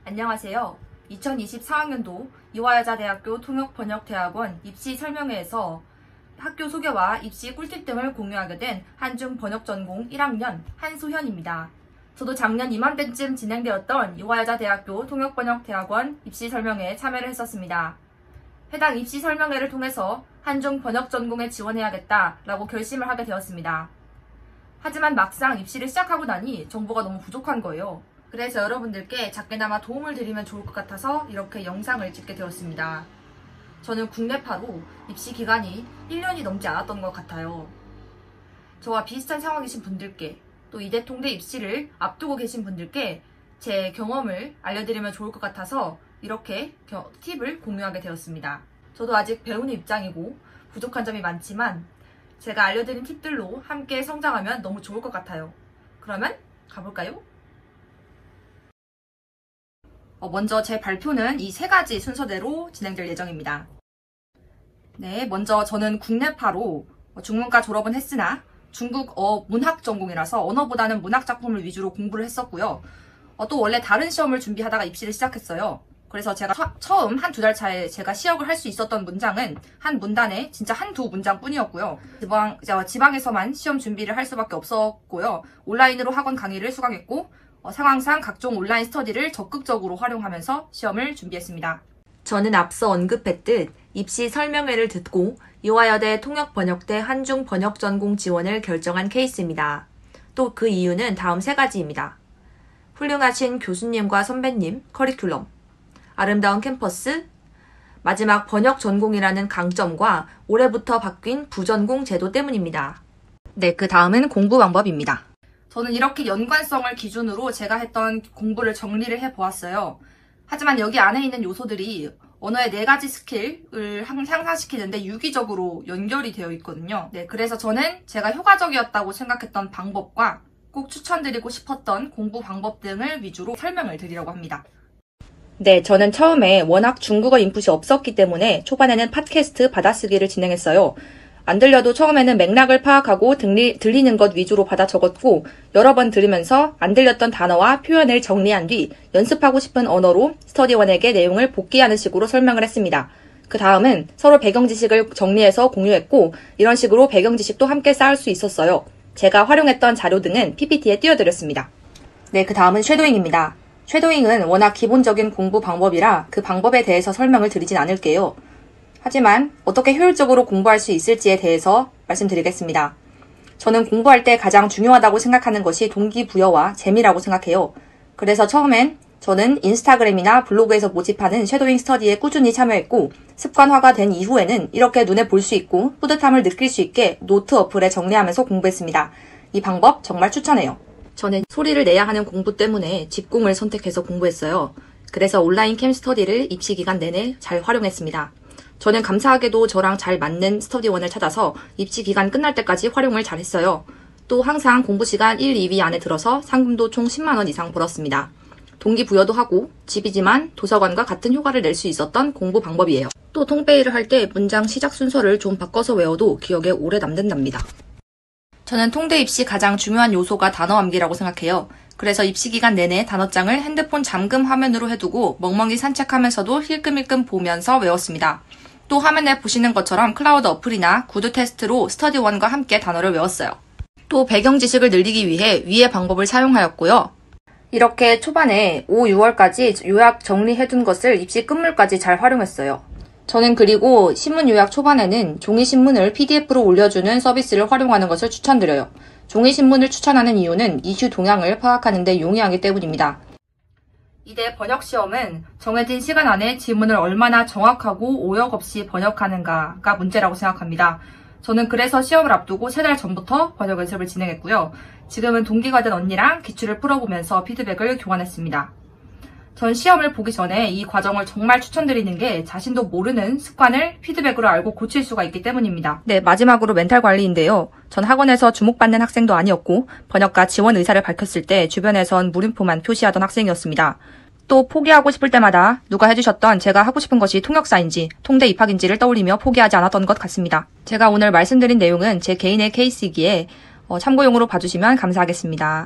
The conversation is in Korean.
안녕하세요. 2024학년도 이화여자대학교 통역번역대학원 입시 설명회에서 학교 소개와 입시 꿀팁 등을 공유하게 된 한중번역전공 1학년 한소현입니다. 저도 작년 이맘때쯤 진행되었던 이화여자대학교 통역번역대학원 입시 설명회에 참여를 했었습니다. 해당 입시 설명회를 통해서 한중번역전공에 지원해야겠다라고 결심을 하게 되었습니다. 하지만 막상 입시를 시작하고 나니 정보가 너무 부족한 거예요. 그래서 여러분들께 작게나마 도움을 드리면 좋을 것 같아서 이렇게 영상을 찍게 되었습니다. 저는 국내파로 입시 기간이 1년이 넘지 않았던 것 같아요. 저와 비슷한 상황이신 분들께 또 이대 통대 입시를 앞두고 계신 분들께 제 경험을 알려드리면 좋을 것 같아서 이렇게 팁을 공유하게 되었습니다. 저도 아직 배우는 입장이고 부족한 점이 많지만 제가 알려드린 팁들로 함께 성장하면 너무 좋을 것 같아요. 그러면 가볼까요? 먼저 제 발표는 이 세 가지 순서대로 진행될 예정입니다. 네, 먼저 저는 국내파로 중문과 졸업은 했으나 중국어 문학 전공이라서 언어보다는 문학 작품을 위주로 공부를 했었고요. 또 원래 다른 시험을 준비하다가 입시를 시작했어요. 그래서 제가 처음 한 두 달 차에 제가 시역을 할 수 있었던 문장은 한 문단에 진짜 한두 문장 뿐이었고요. 지방에서만 시험 준비를 할 수밖에 없었고요. 온라인으로 학원 강의를 수강했고 상황상 각종 온라인 스터디를 적극적으로 활용하면서 시험을 준비했습니다. 저는 앞서 언급했듯 입시 설명회를 듣고 이화여대 통역번역대 한중번역전공 지원을 결정한 케이스입니다. 또 그 이유는 다음 세 가지입니다. 훌륭하신 교수님과 선배님, 커리큘럼, 아름다운 캠퍼스, 마지막 번역 전공이라는 강점과 올해부터 바뀐 부전공 제도 때문입니다. 네, 그 다음은 공부 방법입니다. 저는 이렇게 연관성을 기준으로 제가 했던 공부를 정리를 해보았어요. 하지만 여기 안에 있는 요소들이 언어의 4가지 스킬을 향상시키는데 유기적으로 연결이 되어 있거든요. 네, 그래서 저는 제가 효과적이었다고 생각했던 방법과 꼭 추천드리고 싶었던 공부 방법 등을 위주로 설명을 드리려고 합니다. 네, 저는 처음에 워낙 중국어 인풋이 없었기 때문에 초반에는 팟캐스트 받아쓰기를 진행했어요. 안 들려도 처음에는 맥락을 파악하고 들리는 것 위주로 받아 적었고 여러 번 들으면서 안 들렸던 단어와 표현을 정리한 뒤 연습하고 싶은 언어로 스터디원에게 내용을 복기하는 식으로 설명을 했습니다. 그 다음은 서로 배경 지식을 정리해서 공유했고 이런 식으로 배경 지식도 함께 쌓을 수 있었어요. 제가 활용했던 자료 등은 PPT에 띄워드렸습니다. 네, 그 다음은 쉐도잉입니다. 쉐도잉은 워낙 기본적인 공부 방법이라 그 방법에 대해서 설명을 드리진 않을게요. 하지만 어떻게 효율적으로 공부할 수 있을지에 대해서 말씀드리겠습니다. 저는 공부할 때 가장 중요하다고 생각하는 것이 동기부여와 재미라고 생각해요. 그래서 처음엔 저는 인스타그램이나 블로그에서 모집하는 쉐도잉 스터디에 꾸준히 참여했고 습관화가 된 이후에는 이렇게 눈에 볼 수 있고 뿌듯함을 느낄 수 있게 노트 어플에 정리하면서 공부했습니다. 이 방법 정말 추천해요. 저는 소리를 내야 하는 공부 때문에 집공을 선택해서 공부했어요. 그래서 온라인 캠 스터디를 입시 기간 내내 잘 활용했습니다. 저는 감사하게도 저랑 잘 맞는 스터디원을 찾아서 입시 기간 끝날 때까지 활용을 잘 했어요. 또 항상 공부 시간 1, 2위 안에 들어서 상금도 총 10만 원 이상 벌었습니다. 동기부여도 하고 집이지만 도서관과 같은 효과를 낼 수 있었던 공부 방법이에요. 또 통페이를 할 때 문장 시작 순서를 좀 바꿔서 외워도 기억에 오래 남는답니다. 저는 통대 입시 가장 중요한 요소가 단어 암기라고 생각해요. 그래서 입시 기간 내내 단어장을 핸드폰 잠금 화면으로 해두고 멍멍이 산책하면서도 힐끔힐끔 보면서 외웠습니다. 또 화면에 보시는 것처럼 클라우드 어플이나 구두 테스트로 스터디원과 함께 단어를 외웠어요. 또 배경 지식을 늘리기 위해 위의 방법을 사용하였고요. 이렇게 초반에 5, 6월까지 요약 정리해둔 것을 입시 끝물까지 잘 활용했어요. 저는 그리고 신문 요약 초반에는 종이신문을 PDF로 올려주는 서비스를 활용하는 것을 추천드려요. 종이신문을 추천하는 이유는 이슈 동향을 파악하는 데 용이하기 때문입니다. 이대 번역시험은 정해진 시간 안에 지문을 얼마나 정확하고 오역 없이 번역하는가가 문제라고 생각합니다. 저는 그래서 시험을 앞두고 3달 전부터 번역 연습을 진행했고요. 지금은 동기가 된 언니랑 기출을 풀어보면서 피드백을 교환했습니다. 전 시험을 보기 전에 이 과정을 정말 추천드리는 게 자신도 모르는 습관을 피드백으로 알고 고칠 수가 있기 때문입니다. 네, 마지막으로 멘탈 관리인데요. 전 학원에서 주목받는 학생도 아니었고 번역가 지원 의사를 밝혔을 때 주변에선 물음표만 표시하던 학생이었습니다. 또 포기하고 싶을 때마다 누가 해주셨던 제가 하고 싶은 것이 통역사인지 통대 입학인지를 떠올리며 포기하지 않았던 것 같습니다. 제가 오늘 말씀드린 내용은 제 개인의 케이스이기에 참고용으로 봐주시면 감사하겠습니다.